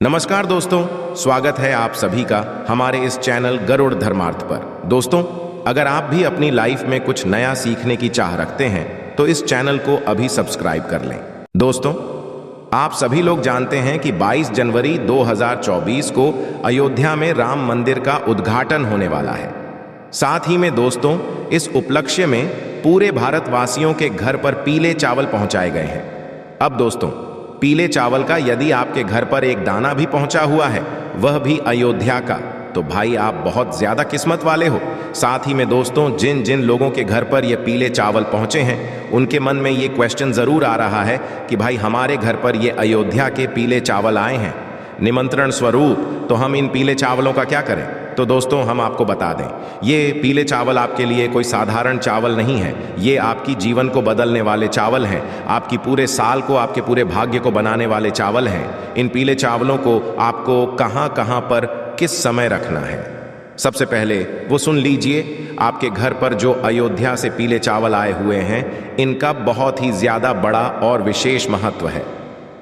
नमस्कार दोस्तों, स्वागत है आप सभी का हमारे इस चैनल गरुड़ धर्मार्थ पर। दोस्तों, अगर आप भी अपनी लाइफ में कुछ नया सीखने की चाह रखते हैं तो इस चैनल को अभी सब्सक्राइब कर लें। दोस्तों, आप सभी लोग जानते हैं कि 22 जनवरी 2024 को अयोध्या में राम मंदिर का उद्घाटन होने वाला है। साथ ही में दोस्तों, इस उपलक्ष्य में पूरे भारतवासियों के घर पर पीले चावल पहुंचाए गए हैं। अब दोस्तों, पीले चावल का यदि आपके घर पर एक दाना भी पहुंचा हुआ है, वह भी अयोध्या का, तो भाई आप बहुत ज्यादा किस्मत वाले हो। साथ ही में दोस्तों, जिन जिन लोगों के घर पर ये पीले चावल पहुंचे हैं, उनके मन में ये क्वेश्चन जरूर आ रहा है कि भाई हमारे घर पर ये अयोध्या के पीले चावल आए हैं निमंत्रण स्वरूप, तो हम इन पीले चावलों का क्या करें। तो दोस्तों, हम आपको बता दें, ये पीले चावल आपके लिए कोई साधारण चावल नहीं है। ये आपकी जीवन को बदलने वाले चावल हैं, आपकी पूरे साल को, आपके पूरे भाग्य को बनाने वाले चावल हैं। इन पीले चावलों को आपको कहां कहां पर किस समय रखना है, सबसे पहले वो सुन लीजिए। आपके घर पर जो अयोध्या से पीले चावल आए हुए हैं, इनका बहुत ही ज्यादा बड़ा और विशेष महत्व है।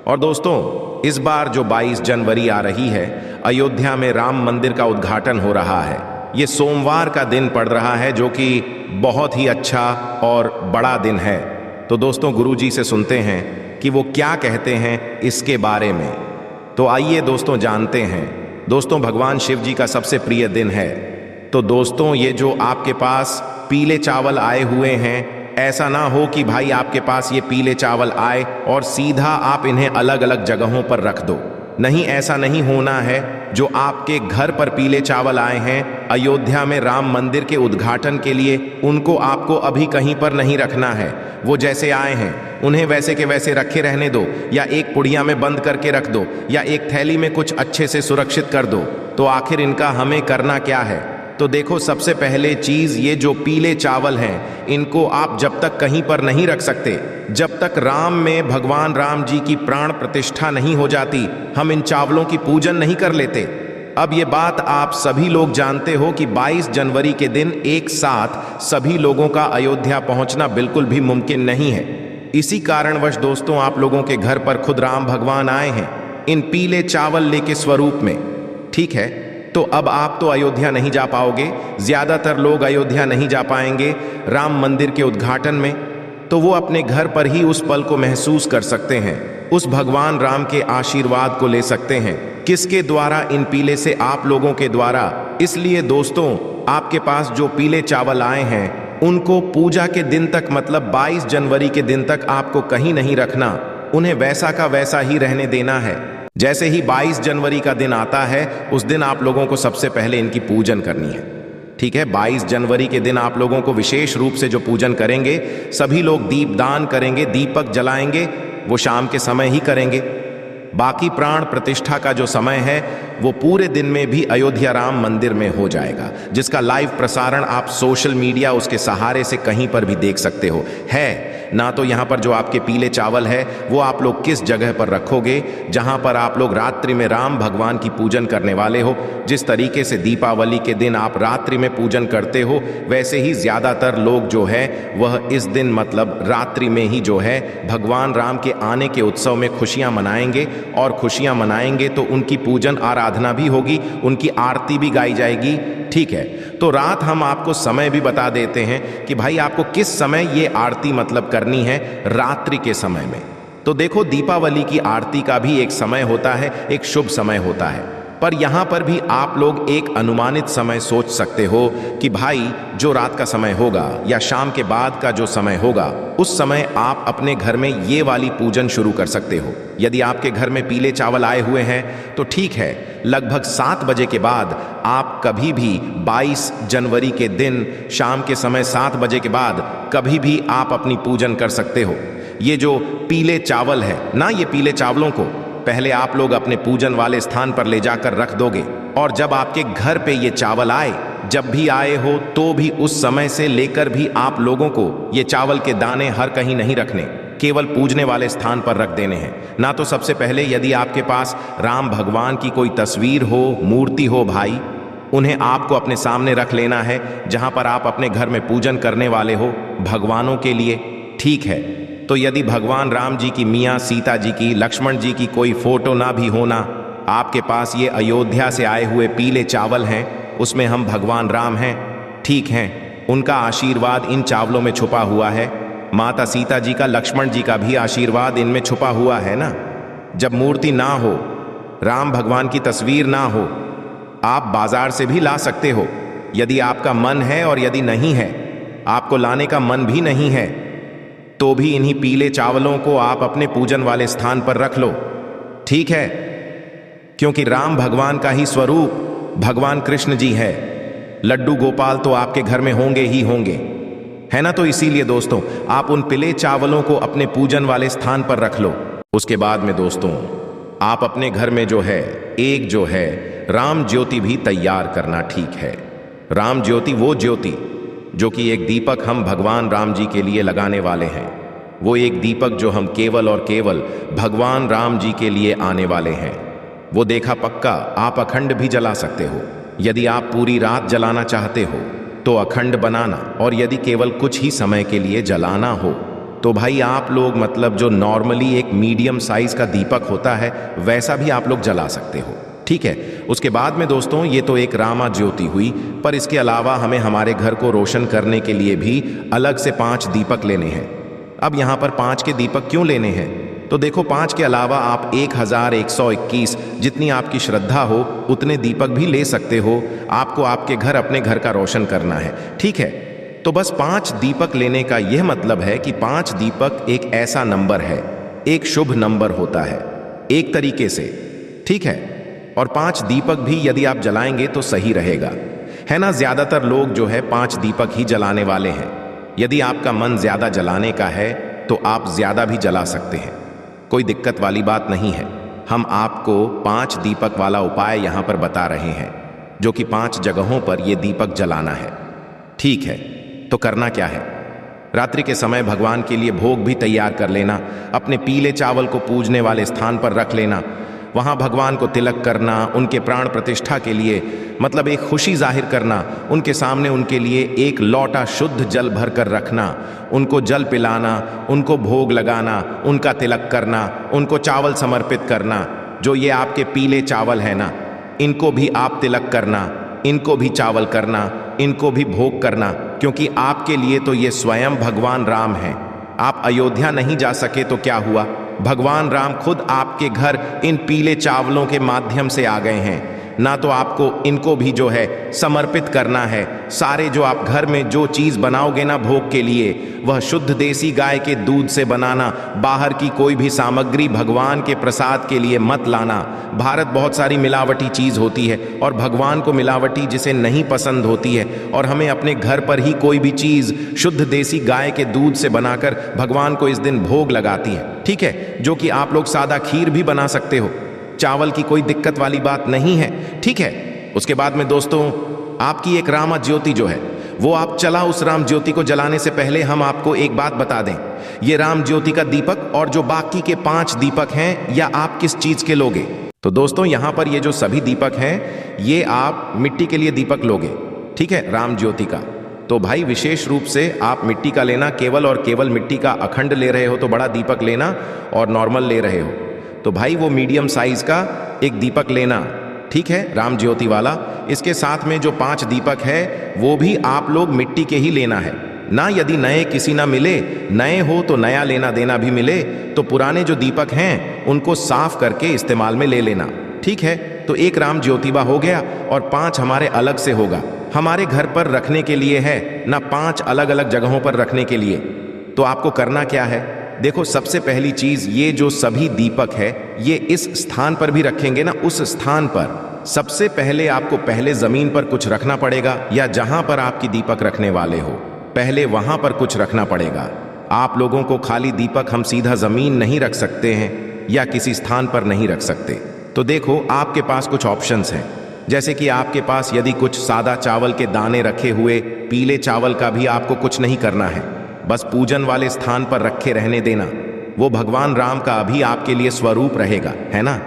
और दोस्तों, इस बार जो 22 जनवरी आ रही है, अयोध्या में राम मंदिर का उद्घाटन हो रहा है। ये सोमवार का दिन पड़ रहा है, जो कि बहुत ही अच्छा और बड़ा दिन है। तो दोस्तों, गुरुजी से सुनते हैं कि वो क्या कहते हैं इसके बारे में। तो आइए दोस्तों जानते हैं। दोस्तों, भगवान शिव जी का सबसे प्रिय दिन है। तो दोस्तों, ये जो आपके पास पीले चावल आए हुए हैं, ऐसा ना हो कि भाई आपके पास ये पीले चावल आए और सीधा आप इन्हें अलग अलग जगहों पर रख दो। नहीं, ऐसा नहीं होना है। जो आपके घर पर पीले चावल आए हैं अयोध्या में राम मंदिर के उद्घाटन के लिए, उनको आपको अभी कहीं पर नहीं रखना है। वो जैसे आए हैं उन्हें वैसे के वैसे रखे रहने दो, या एक पुड़िया में बंद करके रख दो, या एक थैली में कुछ अच्छे से सुरक्षित कर दो। तो आखिर इनका हमें करना क्या है? तो देखो, सबसे पहले चीज, ये जो पीले चावल हैं, इनको आप जब तक कहीं पर नहीं रख सकते, जब तक राम में भगवान राम जी की प्राण प्रतिष्ठा नहीं हो जाती, हम इन चावलों की पूजन नहीं कर लेते। अब ये बात आप सभी लोग जानते हो कि 22 जनवरी के दिन एक साथ सभी लोगों का अयोध्या पहुंचना बिल्कुल भी मुमकिन नहीं है। इसी कारणवश दोस्तों, आप लोगों के घर पर खुद राम भगवान आए हैं इन पीले चावल लेके स्वरूप में। ठीक है, तो अब आप तो अयोध्या नहीं जा पाओगे, ज्यादातर लोग अयोध्या नहीं जा पाएंगे राम मंदिर के उद्घाटन में। तो वो अपने घर पर ही उस पल को महसूस कर सकते हैं, उस भगवान राम के आशीर्वाद को ले सकते हैं। किसके द्वारा? इन पीले से आप लोगों के द्वारा। इसलिए दोस्तों, आपके पास जो पीले चावल आए हैं, उनको पूजा के दिन तक, मतलब 22 जनवरी के दिन तक आपको कहीं नहीं रखना। उन्हें वैसा का वैसा ही रहने देना है। जैसे ही 22 जनवरी का दिन आता है, उस दिन आप लोगों को सबसे पहले इनकी पूजन करनी है। ठीक है, 22 जनवरी के दिन आप लोगों को विशेष रूप से जो पूजन करेंगे, सभी लोग दीपदान करेंगे, दीपक जलाएंगे, वो शाम के समय ही करेंगे। बाकी प्राण प्रतिष्ठा का जो समय है, वो पूरे दिन में भी अयोध्या राम मंदिर में हो जाएगा, जिसका लाइव प्रसारण आप सोशल मीडिया उसके सहारे से कहीं पर भी देख सकते हो। है ना, तो यहाँ पर जो आपके पीले चावल है, वो आप लोग किस जगह पर रखोगे जहाँ पर आप लोग रात्रि में राम भगवान की पूजन करने वाले हो। जिस तरीके से दीपावली के दिन आप रात्रि में पूजन करते हो, वैसे ही ज्यादातर लोग जो है वह इस दिन, मतलब रात्रि में ही जो है, भगवान राम के आने के उत्सव में खुशियाँ मनाएंगे। और खुशियाँ मनाएंगे तो उनकी पूजन आराधना भी होगी, उनकी आरती भी गाई जाएगी। ठीक है, तो रात हम आपको समय भी बता देते हैं कि भाई आपको किस समय ये आरती मतलब करनी है, रात्रि के समय में। तो देखो, दीपावली की आरती का भी एक समय होता है, एक शुभ समय होता है, पर यहाँ पर भी आप लोग एक अनुमानित समय सोच सकते हो कि भाई जो रात का समय होगा या शाम के बाद का जो समय होगा, उस समय आप अपने घर में ये वाली पूजन शुरू कर सकते हो। यदि आपके घर में पीले चावल आए हुए हैं तो ठीक है, लगभग 7 बजे के बाद आप कभी भी 22 जनवरी के दिन शाम के समय 7 बजे के बाद कभी भी आप अपनी पूजन कर सकते हो। ये जो पीले चावल है ना, ये पीले चावलों को पहले आप लोग अपने पूजन वाले स्थान पर ले जाकर रख दोगे, और जब आपके घर पे ये चावल आए, जब भी आए हो, तो भी उस समय से लेकर भी आप लोगों को ये चावल के दाने हर कहीं नहीं रखने, केवल पूजने वाले स्थान पर रख देने हैं। ना तो सबसे पहले यदि आपके पास राम भगवान की कोई तस्वीर हो, मूर्ति हो भाई, उन्हें आपको अपने सामने रख लेना है, जहां पर आप अपने घर में पूजन करने वाले हो भगवानों के लिए। ठीक है, तो यदि भगवान राम जी की, मियाँ सीता जी की, लक्ष्मण जी की कोई फोटो ना भी होना, आपके पास ये अयोध्या से आए हुए पीले चावल हैं, उसमें हम भगवान राम हैं, ठीक हैं, उनका आशीर्वाद इन चावलों में छुपा हुआ है। माता सीता जी का, लक्ष्मण जी का भी आशीर्वाद इनमें छुपा हुआ है ना। जब मूर्ति ना हो, राम भगवान की तस्वीर ना हो, आप बाजार से भी ला सकते हो यदि आपका मन है, और यदि नहीं है, आपको लाने का मन भी नहीं है, तो भी इन्हीं पीले चावलों को आप अपने पूजन वाले स्थान पर रख लो, ठीक है। क्योंकि राम भगवान का ही स्वरूप भगवान कृष्ण जी है। लड्डू गोपाल तो आपके घर में होंगे ही होंगे, है ना। तो इसीलिए दोस्तों, आप उन पीले चावलों को अपने पूजन वाले स्थान पर रख लो। उसके बाद में दोस्तों, आप अपने घर में जो है राम ज्योति भी तैयार करना, ठीक है। राम ज्योति, वो ज्योति जो कि एक दीपक हम भगवान राम जी के लिए लगाने वाले हैं, वो एक दीपक जो हम केवल और केवल भगवान राम जी के लिए आने वाले हैं। वो देखा पक्का आप अखंड भी जला सकते हो। यदि आप पूरी रात जलाना चाहते हो तो अखंड बनाना, और यदि केवल कुछ ही समय के लिए जलाना हो तो भाई आप लोग, मतलब जो नॉर्मली एक मीडियम साइज का दीपक होता है, वैसा भी आप लोग जला सकते हो, ठीक है। उसके बाद में दोस्तों, ये तो एक रामा ज्योति हुई, पर इसके अलावा हमें हमारे घर को रोशन करने के लिए भी अलग से 5 दीपक लेने हैं। अब यहाँ पर 5 के दीपक क्यों लेने हैं? तो देखो, 5 के अलावा आप 1121 जितनी आपकी श्रद्धा हो उतने दीपक भी ले सकते हो। आपको आपके घर, अपने घर का रोशन करना है, ठीक है। तो बस 5 दीपक लेने का यह मतलब है कि 5 दीपक एक ऐसा नंबर है, एक शुभ नंबर होता है एक तरीके से, ठीक है। और 5 दीपक भी यदि आप जलाएंगे तो सही रहेगा, है ना। ज्यादातर लोग जो है 5 दीपक ही जलाने वाले हैं। यदि आपका मन ज्यादा जलाने का है तो आप ज्यादा भी जला सकते हैं, कोई दिक्कत वाली बात नहीं है। हम आपको 5 दीपक वाला उपाय यहां पर बता रहे हैं, जो कि 5 जगहों पर यह दीपक जलाना है, ठीक है। तो करना क्या है? रात्रि के समय भगवान के लिए भोग भी तैयार कर लेना, अपने पीले चावल को पूजने वाले स्थान पर रख लेना, वहाँ भगवान को तिलक करना, उनके प्राण प्रतिष्ठा के लिए, मतलब एक खुशी जाहिर करना, उनके सामने उनके लिए एक लोटा शुद्ध जल भर कर रखना, उनको जल पिलाना, उनको भोग लगाना, उनका तिलक करना, उनको चावल समर्पित करना। जो ये आपके पीले चावल है ना, इनको भी आप तिलक करना, इनको भी चावल करना, इनको भी भोग करना, क्योंकि आपके लिए तो ये स्वयं भगवान राम हैं। आप अयोध्या नहीं जा सके तो क्या हुआ, भगवान राम खुद आपके घर इन पीले चावलों के माध्यम से आ गए हैं ना। तो आपको इनको भी जो है समर्पित करना है। सारे जो आप घर में जो चीज़ बनाओगे ना भोग के लिए, वह शुद्ध देसी गाय के दूध से बनाना। बाहर की कोई भी सामग्री भगवान के प्रसाद के लिए मत लाना। भारत बहुत सारी मिलावटी चीज़ होती है, और भगवान को मिलावटी जिसे नहीं पसंद होती है, और हमें अपने घर पर ही कोई भी चीज़ शुद्ध देसी गाय के दूध से बनाकर भगवान को इस दिन भोग लगाती है, ठीक है। जो कि आप लोग सादा खीर भी बना सकते हो, चावल की कोई दिक्कत वाली बात नहीं है, ठीक है। उसके बाद में दोस्तों, आपकी एक रामा ज्योति जो है वो आप चला, उस राम ज्योति को जलाने से पहले हम आपको एक बात बता दें। ये राम ज्योति का दीपक और जो बाकी के 5 दीपक हैं, या आप किस चीज के लोगे? तो दोस्तों, यहां पर ये जो सभी दीपक हैं, ये आप मिट्टी के लिए दीपक लोगे, ठीक है, राम ज्योति का। तो भाई विशेष रूप से आप मिट्टी का लेना, केवल और केवल मिट्टी का। अखंड ले रहे हो तो बड़ा दीपक लेना, और नॉर्मल ले रहे हो तो भाई वो मीडियम साइज का एक दीपक लेना, ठीक है, राम ज्योति वाला। इसके साथ में जो 5 दीपक है वो भी आप लोग मिट्टी के ही लेना है ना। यदि नए किसी ना मिले, नए हो तो नया लेना देना भी मिले, तो पुराने जो दीपक हैं उनको साफ करके इस्तेमाल में ले लेना, ठीक है। तो एक राम ज्योतिबा हो गया, और 5 हमारे अलग से होगा, हमारे घर पर रखने के लिए है ना, 5 अलग अलग जगहों पर रखने के लिए। तो आपको करना क्या है? देखो, सबसे पहली चीज, ये जो सभी दीपक है ये इस स्थान पर भी रखेंगे ना, उस स्थान पर सबसे पहले आपको पहले जमीन पर कुछ रखना पड़ेगा, या जहां पर आपकी दीपक रखने वाले हो पहले वहां पर कुछ रखना पड़ेगा। आप लोगों को खाली दीपक हम सीधा जमीन नहीं रख सकते हैं, या किसी स्थान पर नहीं रख सकते। तो देखो, आपके पास कुछ ऑप्शंस हैं, जैसे कि आपके पास यदि कुछ सादा चावल के दाने रखे हुए, पीले चावल का भी आपको कुछ नहीं करना है, बस पूजन वाले स्थान पर रखे रहने देना। वो भगवान राम का अभी आपके लिए स्वरूप रहेगा, है ना।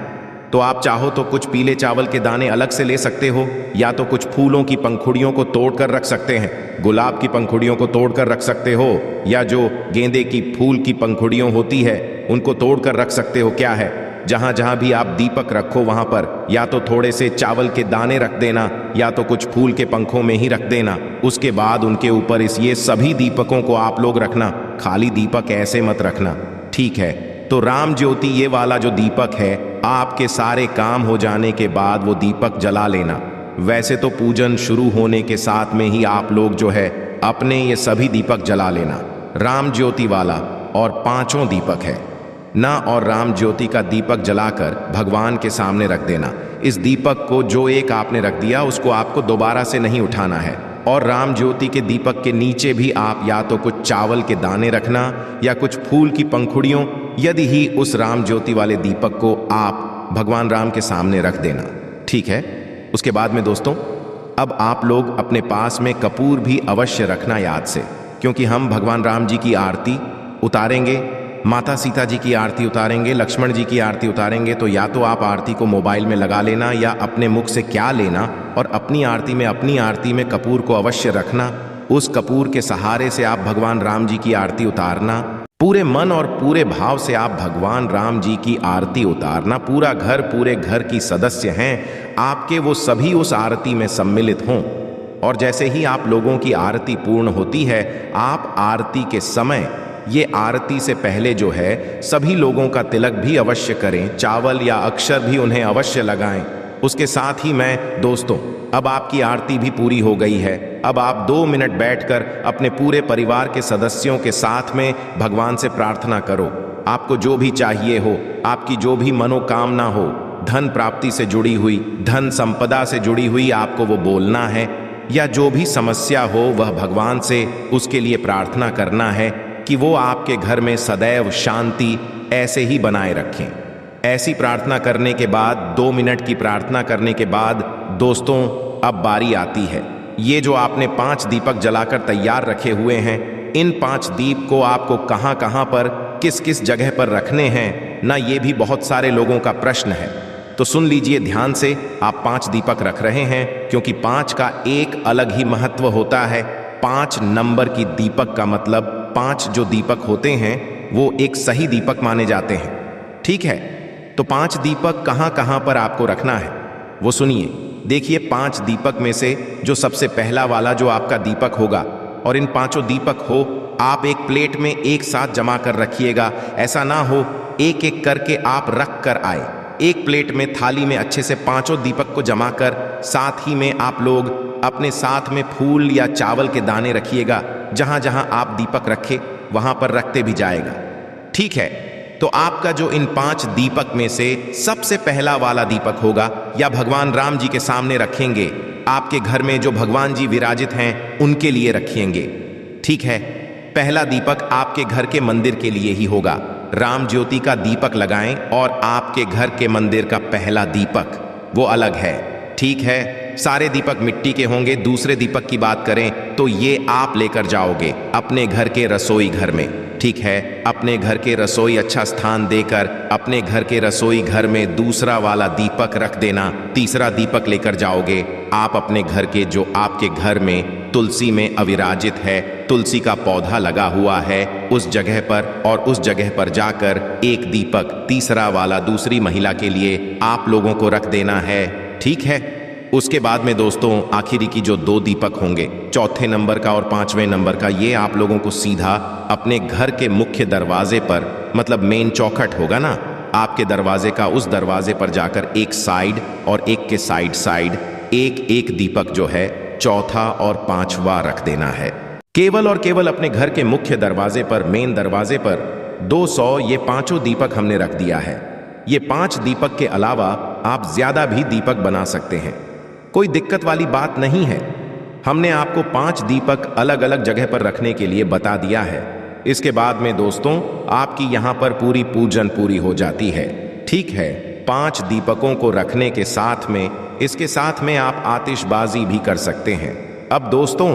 तो आप चाहो तो कुछ पीले चावल के दाने अलग से ले सकते हो, या तो कुछ फूलों की पंखुड़ियों को तोड़कर रख सकते हैं, गुलाब की पंखुड़ियों को तोड़कर रख सकते हो, या जो गेंदे की फूल की पंखुड़ियों होती है उनको तोड़कर रख सकते हो। क्या है, जहां जहां भी आप दीपक रखो वहां पर या तो थोड़े से चावल के दाने रख देना या तो कुछ फूल के पंखों में ही रख देना। उसके बाद उनके ऊपर ये सभी दीपकों को आप लोग रखना, खाली दीपक ऐसे मत रखना, ठीक है। तो राम ज्योति ये वाला जो दीपक है, आपके सारे काम हो जाने के बाद वो दीपक जला लेना। वैसे तो पूजन शुरू होने के साथ में ही आप लोग जो है अपने ये सभी दीपक जला लेना, राम ज्योति वाला और 5 दीपक है ना। और राम ज्योति का दीपक जलाकर भगवान के सामने रख देना। इस दीपक को जो एक आपने रख दिया उसको आपको दोबारा से नहीं उठाना है। और राम ज्योति के दीपक के नीचे भी आप या तो कुछ चावल के दाने रखना या कुछ फूल की पंखुड़ियों, यदि ही उस राम ज्योति वाले दीपक को आप भगवान राम के सामने रख देना, ठीक है। उसके बाद में दोस्तों अब आप लोग अपने पास में कपूर भी अवश्य रखना याद से, क्योंकि हम भगवान राम जी की आरती उतारेंगे, माता सीता जी की आरती उतारेंगे, लक्ष्मण जी की आरती उतारेंगे। तो या तो आप आरती को मोबाइल में लगा लेना या अपने मुख से क्या लेना और अपनी आरती में कपूर को अवश्य रखना। उस कपूर के सहारे से आप भगवान राम जी की आरती उतारना। पूरे मन और पूरे भाव से आप भगवान राम जी की आरती उतारना। पूरे घर की सदस्य हैं आपके, वो सभी उस आरती में सम्मिलित हों। और जैसे ही आप लोगों की आरती पूर्ण होती है, आप आरती के समय ये आरती से पहले जो है सभी लोगों का तिलक भी अवश्य करें, चावल या अक्षर भी उन्हें अवश्य लगाएं। उसके साथ ही मैं दोस्तों अब आपकी आरती भी पूरी हो गई है। अब आप 2 मिनट बैठकर अपने पूरे परिवार के सदस्यों के साथ में भगवान से प्रार्थना करो। आपको जो भी चाहिए हो, आपकी जो भी मनोकामना हो, धन प्राप्ति से जुड़ी हुई, धन संपदा से जुड़ी हुई, आपको वो बोलना है। या जो भी समस्या हो वह भगवान से उसके लिए प्रार्थना करना है कि वो आपके घर में सदैव शांति ऐसे ही बनाए रखें। ऐसी प्रार्थना करने के बाद 2 मिनट की प्रार्थना करने के बाद दोस्तों अब बारी आती है, ये जो आपने 5 दीपक जलाकर तैयार रखे हुए हैं, इन 5 दीप को आपको कहाँ कहाँ पर किस किस जगह पर रखने हैं ना, ये भी बहुत सारे लोगों का प्रश्न है। तो सुन लीजिए ध्यान से, आप 5 दीपक रख रहे हैं क्योंकि 5 का एक अलग ही महत्व होता है। 5 नंबर की दीपक का मतलब 5 जो दीपक होते हैं वो एक सही दीपक माने जाते हैं, ठीक है। तो 5 दीपक कहाँ कहाँ पर आपको रखना है वो सुनिए। देखिए 5 दीपक में से जो सबसे पहला वाला जो आपका दीपक होगा, और इन 5 दीपक हो आप एक प्लेट में एक साथ जमा कर रखिएगा। ऐसा ना हो एक एक करके आप रख कर आए। एक प्लेट में थाली में अच्छे से 5 दीपक को जमा कर साथ ही में आप लोग अपने साथ में फूल या चावल के दाने रखिएगा। जहां जहां आप दीपक रखे वहां पर रखते भी जाएगा, ठीक है। तो आपका जो इन 5 दीपक में से सबसे पहला वाला दीपक होगा या भगवान राम जी के सामने रखेंगे, आपके घर में जो भगवान जी विराजित हैं उनके लिए रखेंगे, ठीक है। पहला दीपक आपके घर के मंदिर के लिए ही होगा। राम ज्योति का दीपक लगाएं और आपके घर के मंदिर का पहला दीपक वो अलग है, ठीक है। सारे दीपक मिट्टी के होंगे। दूसरे दीपक की बात करें तो ये आप लेकर जाओगे अपने घर के रसोई घर में, ठीक है। अपने घर के रसोई अच्छा स्थान देकर अपने घर के रसोई घर में दूसरा वाला दीपक रख देना। तीसरा दीपक लेकर जाओगे आप अपने घर के, जो आपके घर में तुलसी में अविराजित है, तुलसी का पौधा लगा हुआ है उस जगह पर, और उस जगह पर जाकर एक दीपक तीसरा वाला दूसरी महिला के लिए आप लोगों को रख देना है, ठीक है। उसके बाद में दोस्तों आखिरी की जो 2 दीपक होंगे, चौथे नंबर का और 5वें नंबर का, ये आप लोगों को सीधा अपने घर के मुख्य दरवाजे पर, मतलब मेन चौखट होगा ना आपके दरवाजे का, उस दरवाजे पर जाकर एक साइड और एक के साइड एक एक दीपक जो है चौथा और 5वां रख देना है। केवल और केवल अपने घर के मुख्य दरवाजे पर, मेन दरवाजे पर 200 ये 5 दीपक हमने रख दिया है। ये 5 दीपक के अलावा आप ज्यादा भी दीपक बना सकते हैं, कोई दिक्कत वाली बात नहीं है। हमने आपको 5 दीपक अलग अलग जगह पर रखने के लिए बता दिया है। इसके बाद में दोस्तों आपकी यहाँ पर पूरी पूजन पूरी हो जाती है, ठीक है। 5 दीपकों को रखने के साथ में इसके साथ में आप आतिशबाजी भी कर सकते हैं। अब दोस्तों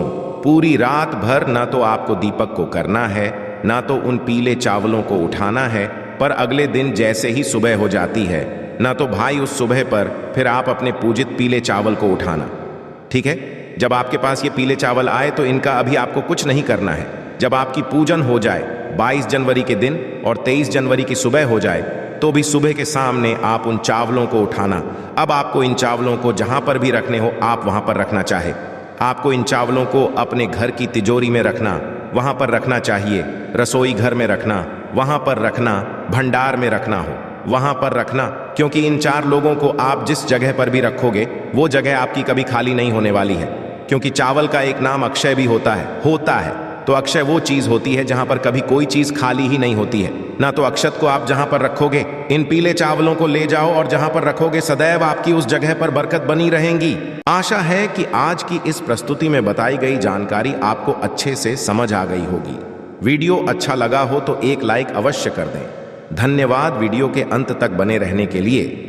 पूरी रात भर ना तो आपको दीपक को करना है, ना तो उन पीले चावलों को उठाना है, पर अगले दिन जैसे ही सुबह हो जाती है ना तो भाई उस सुबह पर फिर आप अपने पूजित पीले चावल को उठाना, ठीक है। जब आपके पास ये पीले चावल आए तो इनका अभी आपको कुछ नहीं करना है। जब आपकी पूजन हो जाए 22 जनवरी के दिन और 23 जनवरी की सुबह हो जाए, तो भी सुबह के सामने आप उन चावलों को उठाना। अब आपको इन चावलों को जहां पर भी रखने हो आप वहां पर रखना चाहे। आपको इन चावलों को अपने घर की तिजोरी में रखना, वहां पर रखना चाहिए। रसोई घर में रखना, वहां पर रखना। भंडार में रखना हो वहां पर रखना, क्योंकि इन 4 लोगों को आप जिस जगह पर भी रखोगे वो जगह आपकी कभी खाली नहीं होने वाली है। क्योंकि चावल का एक नाम अक्षय भी होता है। तो अक्षय वो चीज होती है जहां पर कभी कोई चीज खाली ही नहीं होती है ना। तो अक्षत को आप जहां पर रखोगे, इन पीले चावलों को ले जाओ और जहां पर रखोगे सदैव आपकी उस जगह पर बरकत बनी रहेंगी। आशा है कि आज की इस प्रस्तुति में बताई गई जानकारी आपको अच्छे से समझ आ गई होगी। वीडियो अच्छा लगा हो तो एक लाइक अवश्य कर दें। धन्यवाद वीडियो के अंत तक बने रहने के लिए।